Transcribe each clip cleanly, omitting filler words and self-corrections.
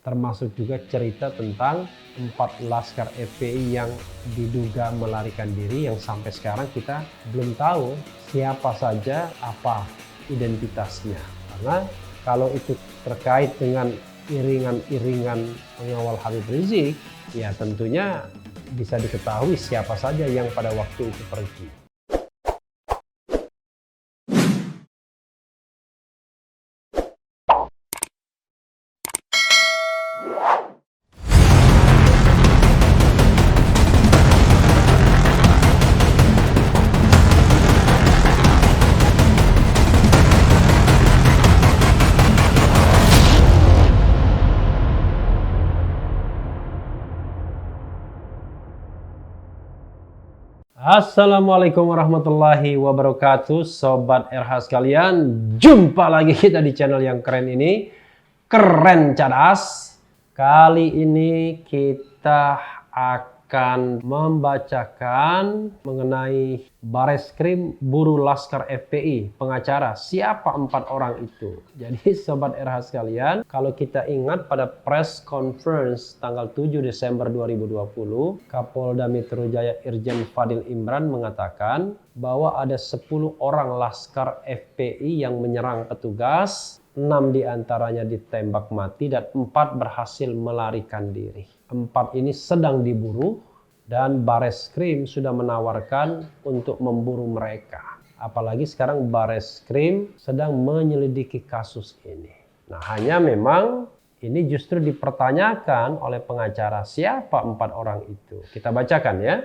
termasuk juga cerita tentang 4 laskar FPI yang diduga melarikan diri yang sampai sekarang kita belum tahu siapa saja, apa identitasnya. Karena kalau itu terkait dengan iringan-iringan pengawal Habib Rizik, ya tentunya bisa diketahui siapa saja yang pada waktu itu pergi. Assalamualaikum warahmatullahi wabarakatuh, Sobat RH sekalian. Jumpa lagi kita di channel yang keren ini, Keren Cadas. Kali ini kita akan membacakan mengenai Bareskrim Buru Laskar FPI, pengacara. Siapa 4 orang itu? Jadi Sobat RH sekalian, kalau kita ingat pada press conference tanggal 7 Desember 2020, Kapolda Metro Jaya Irjen Fadil Imran mengatakan bahwa ada 10 orang Laskar FPI yang menyerang petugas, 6 diantaranya ditembak mati dan 4 berhasil melarikan diri. 4 ini sedang diburu dan Bareskrim sudah menawarkan untuk memburu mereka. Apalagi sekarang Bareskrim sedang menyelidiki kasus ini. Nah, hanya memang ini justru dipertanyakan oleh pengacara siapa 4 orang itu. Kita bacakan ya.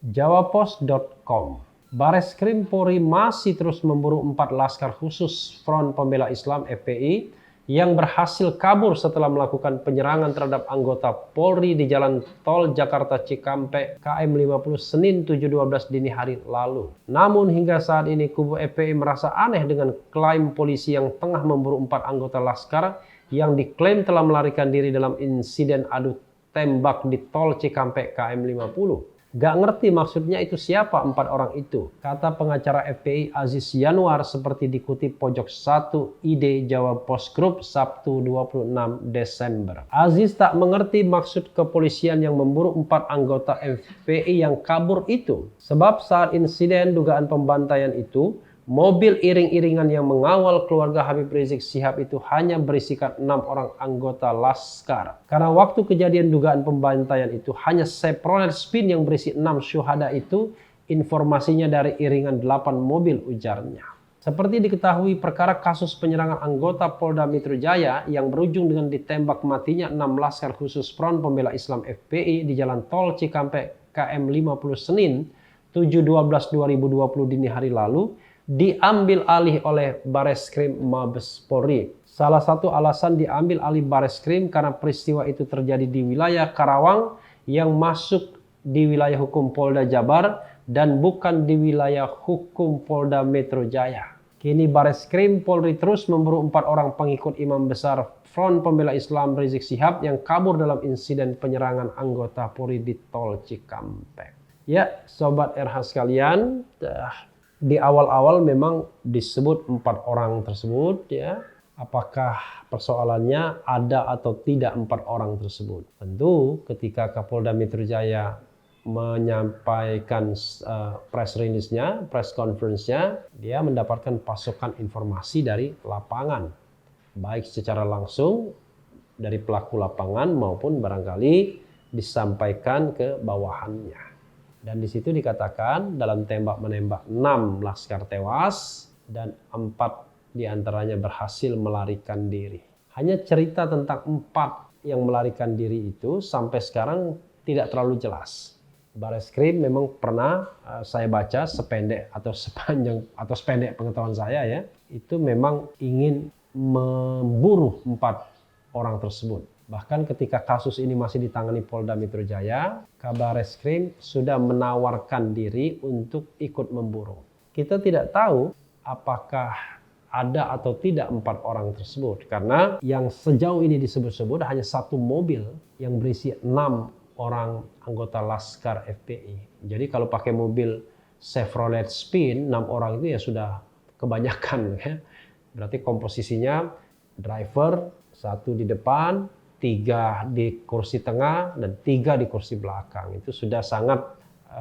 Jawapos.com. Bareskrim Polri masih terus memburu 4 laskar khusus Front Pembela Islam FPI yang berhasil kabur setelah melakukan penyerangan terhadap anggota Polri di Jalan Tol Jakarta Cikampek KM 50 Senin 7/12 dini hari lalu. Namun hingga saat ini kubu FPI merasa aneh dengan klaim polisi yang tengah memburu 4 anggota laskar yang diklaim telah melarikan diri dalam insiden adu tembak di Tol Cikampek KM 50. Gak ngerti maksudnya itu siapa 4 orang itu, kata pengacara FPI Aziz Yanuar seperti dikutip Pojok 1 ID Jawa Post Group Sabtu 26 Desember. Aziz tak mengerti maksud kepolisian yang memburu 4 anggota FPI yang kabur itu. Sebab saat insiden dugaan pembantaian itu, mobil iring-iringan yang mengawal keluarga Habib Rizik Syihab itu hanya berisikan 6 orang anggota laskar. Karena waktu kejadian dugaan pembantaian itu hanya Chevrolet Spin yang berisi 6 syuhada itu, informasinya dari iringan 8 mobil, ujarnya. Seperti diketahui, perkara kasus penyerangan anggota Polda Metro Jaya yang berujung dengan ditembak matinya 6 laskar khusus Front Pembela Islam FPI di Jalan Tol Cikampek KM 50 Senin 7/12/2020 dini hari lalu diambil alih oleh Bareskrim Mabes Polri. Salah satu alasan diambil alih Bareskrim karena peristiwa itu terjadi di wilayah Karawang yang masuk di wilayah hukum Polda Jabar dan bukan di wilayah hukum Polda Metro Jaya. Kini Bareskrim Polri terus memburu 4 orang pengikut imam besar Front Pembela Islam Rizik Syihab yang kabur dalam insiden penyerangan anggota Polri di Tol Cikampek. Ya, Sobat RH sekalian, di awal-awal memang disebut 4 orang tersebut ya. Apakah persoalannya ada atau tidak 4 orang tersebut? Tentu ketika Kapolda Metro Jaya menyampaikan press release-nya, press conference-nya, dia mendapatkan pasokan informasi dari lapangan. Baik secara langsung dari pelaku lapangan maupun barangkali disampaikan ke bawahannya. Dan di situ dikatakan dalam tembak-menembak 6 laskar tewas dan 4 diantaranya berhasil melarikan diri. Hanya cerita tentang 4 yang melarikan diri itu sampai sekarang tidak terlalu jelas. Bareskrim memang pernah saya baca sependek atau sependek pengetahuan saya ya, itu memang ingin memburu 4 orang tersebut. Bahkan ketika kasus ini masih ditangani Polda Metro Jaya, Kabareskrim sudah menawarkan diri untuk ikut memburu. Kita tidak tahu apakah ada atau tidak 4 orang tersebut. Karena yang sejauh ini disebut-sebut hanya 1 mobil yang berisi 6 orang anggota Laskar FPI. Jadi kalau pakai mobil Chevrolet Spin, 6 orang itu ya sudah kebanyakan. Ya. Berarti komposisinya driver, 1 di depan, 3 di kursi tengah dan 3 di kursi belakang. Itu sudah sangat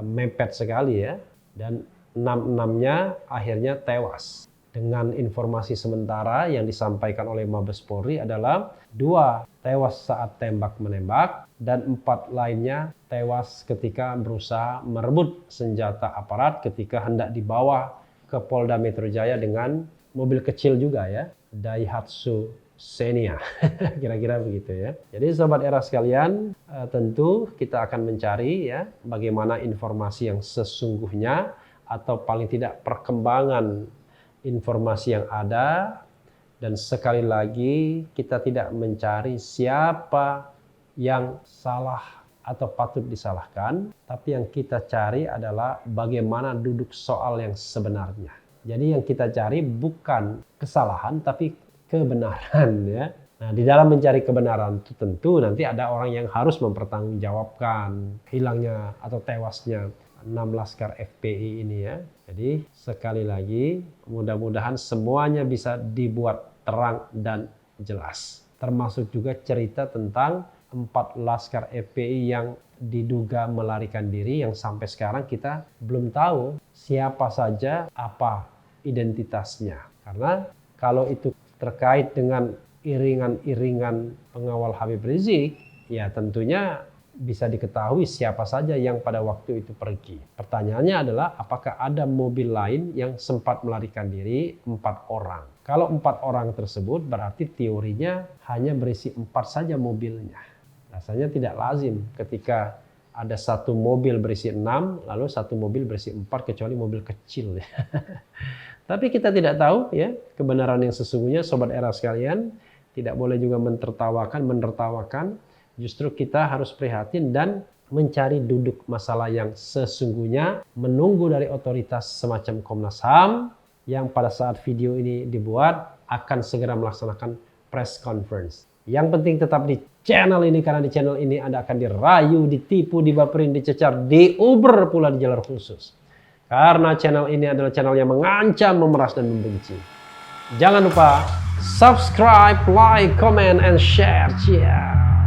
mepet sekali ya. Dan 6-6-nya akhirnya tewas. Dengan informasi sementara yang disampaikan oleh Mabes Polri adalah 2 tewas saat tembak-menembak dan 4 lainnya tewas ketika berusaha merebut senjata aparat ketika hendak dibawa ke Polda Metro Jaya dengan mobil kecil juga ya, Daihatsu Xenia. Kira-kira begitu ya. Jadi Sobat Era sekalian, tentu kita akan mencari ya bagaimana informasi yang sesungguhnya atau paling tidak perkembangan informasi yang ada. Dan sekali lagi kita tidak mencari siapa yang salah atau patut disalahkan, tapi yang kita cari adalah bagaimana duduk soal yang sebenarnya. Jadi yang kita cari bukan kesalahan tapi kebenaran ya. Nah, di dalam mencari kebenaran itu tentu nanti ada orang yang harus mempertanggungjawabkan hilangnya atau tewasnya 6 laskar FPI ini ya. Jadi sekali lagi mudah-mudahan semuanya bisa dibuat terang dan jelas. Termasuk juga cerita tentang 4 laskar FPI yang diduga melarikan diri yang sampai sekarang kita belum tahu siapa saja, apa identitasnya. Karena kalau itu terkait dengan iringan-iringan pengawal Habib Rizik, ya tentunya bisa diketahui siapa saja yang pada waktu itu pergi. Pertanyaannya adalah apakah ada mobil lain yang sempat melarikan diri 4 orang. Kalau 4 orang tersebut berarti teorinya hanya berisi 4 saja mobilnya. Rasanya tidak lazim ketika ada satu mobil berisi 6, lalu satu mobil berisi 4 kecuali mobil kecil. Tapi kita tidak tahu ya kebenaran yang sesungguhnya Sobat Era sekalian. Tidak boleh juga menertawakan. Justru kita harus prihatin dan mencari duduk masalah yang sesungguhnya. Menunggu dari otoritas semacam Komnas HAM yang pada saat video ini dibuat akan segera melaksanakan press conference. Yang penting tetap di channel ini karena di channel ini Anda akan dirayu, ditipu, dibaperin, dicecar, diuber pula di jalur khusus. Karena channel ini adalah channel yang mengancam, memeras, dan membenci. Jangan lupa subscribe, like, comment, and share. Ciao.